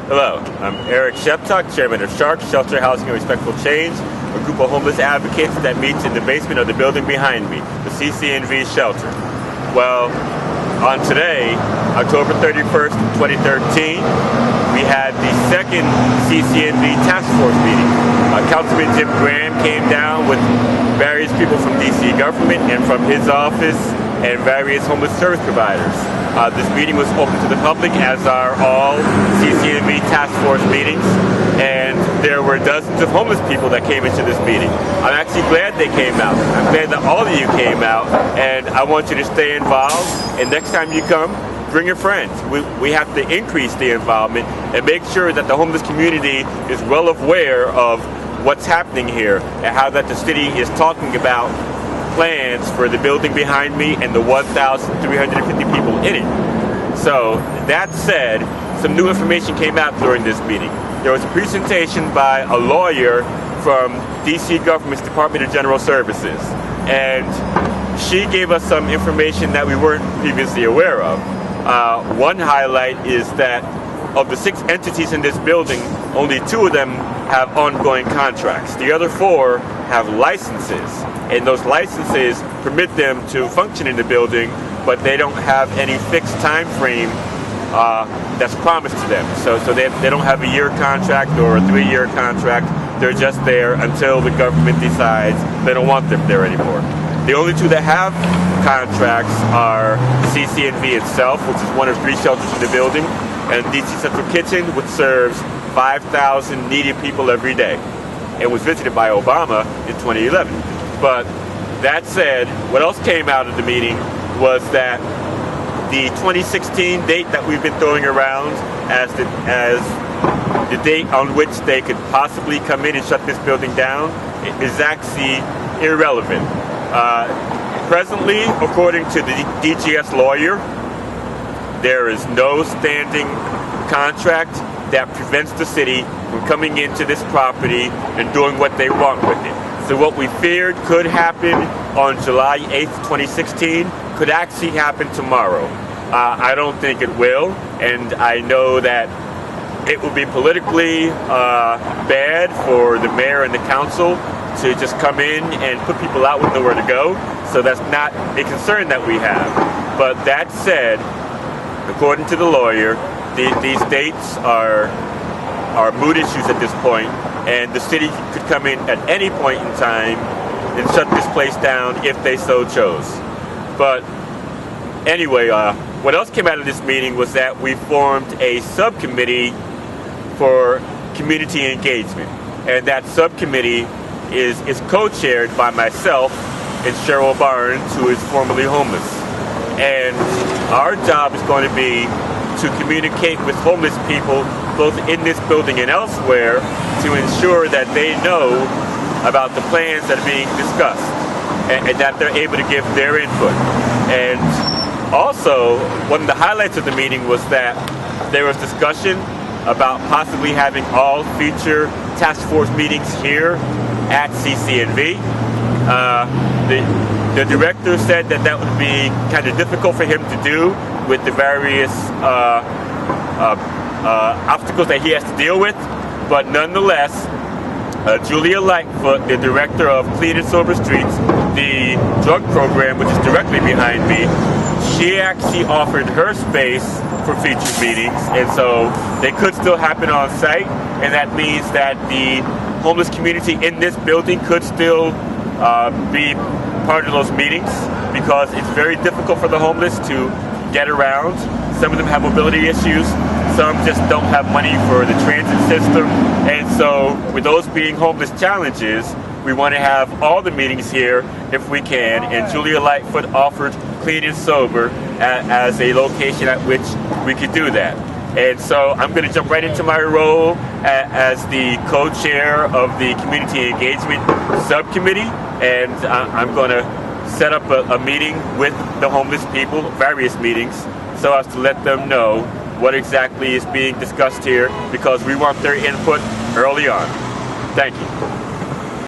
Hello, I'm Eric Sheptock, Chairman of Shark, Shelter, Housing, and Respectful Change, a group of homeless advocates that meets in the basement of the building behind me, the CCNV Shelter. Well, on today, October 31st, 2013, we had the second CCNV Task Force meeting. Councilman Jim Graham came down with various people from DC government and from his office and various homeless service providers. This meeting was open to the public, as are all CCNV Task Force meetings, and there were dozens of homeless people that came into this meeting. I'm actually glad they came out. I'm glad that all of you came out, and I want you to stay involved, and next time you come, bring your friends. We have to increase the involvement and make sure that the homeless community is well aware of what's happening here and how that the city is talking about plans for the building behind me and the 1,350 people in it. So, that said, some new information came out during this meeting. There was a presentation by a lawyer from DC government's Department of General Services, and she gave us some information that we weren't previously aware of. One highlight is that of the 6 entities in this building, only 2 of them have ongoing contracts. The other 4 have licenses, and those licenses permit them to function in the building, but they don't have any fixed time frame that's promised to them. So they don't have a year contract or a 3-year contract. They're just there until the government decides they don't want them there anymore. The only 2 that have contracts are CCNV itself, which is one of 3 shelters in the building, and DC Central Kitchen, which serves 5,000 needy people every day, and was visited by Obama in 2011. But that said, what else came out of the meeting was that the 2016 date that we've been throwing around as the date on which they could possibly come in and shut this building down is actually irrelevant. Presently, according to the DGS lawyer, there is no standing contract that prevents the city from coming into this property and doing what they want with it. So what we feared could happen on July 8th, 2016 could actually happen tomorrow. I don't think it will, and I know that it would be politically bad for the mayor and the council to just come in and put people out with nowhere to go. So that's not a concern that we have. But that said, according to the lawyer, these dates are moot issues at this point, and the city could come in at any point in time and shut this place down if they so chose. But anyway, what else came out of this meeting was that we formed a subcommittee for community engagement, and that subcommittee is co-chaired by myself and Cheryl Barnes, who is formerly homeless. And our job is going to be to communicate with homeless people both in this building and elsewhere to ensure that they know about the plans that are being discussed and that they're able to give their input. And also, one of the highlights of the meeting was that there was discussion about possibly having all future task force meetings here at CCNV. The director said that would be kind of difficult for him to do with the various obstacles that he has to deal with, but nonetheless, Julia Lightfoot, the director of Clean and Sober Streets, the drug program, which is directly behind me, she actually offered her space for future meetings, and so they could still happen on site, and that means that the homeless community in this building could still be part of those meetings, because it's very difficult for the homeless to get around. Some of them have mobility issues, some just don't have money for the transit system, and so with those being homeless challenges, we want to have all the meetings here if we can, and Julia Lightfoot offered Clean and Sober as a location at which we could do that. And so I'm going to jump right into my role as the co-chair of the Community Engagement Subcommittee, and I'm going to set up a meeting with the homeless people, various meetings, so as to let them know what exactly is being discussed here, because we want their input early on. Thank you.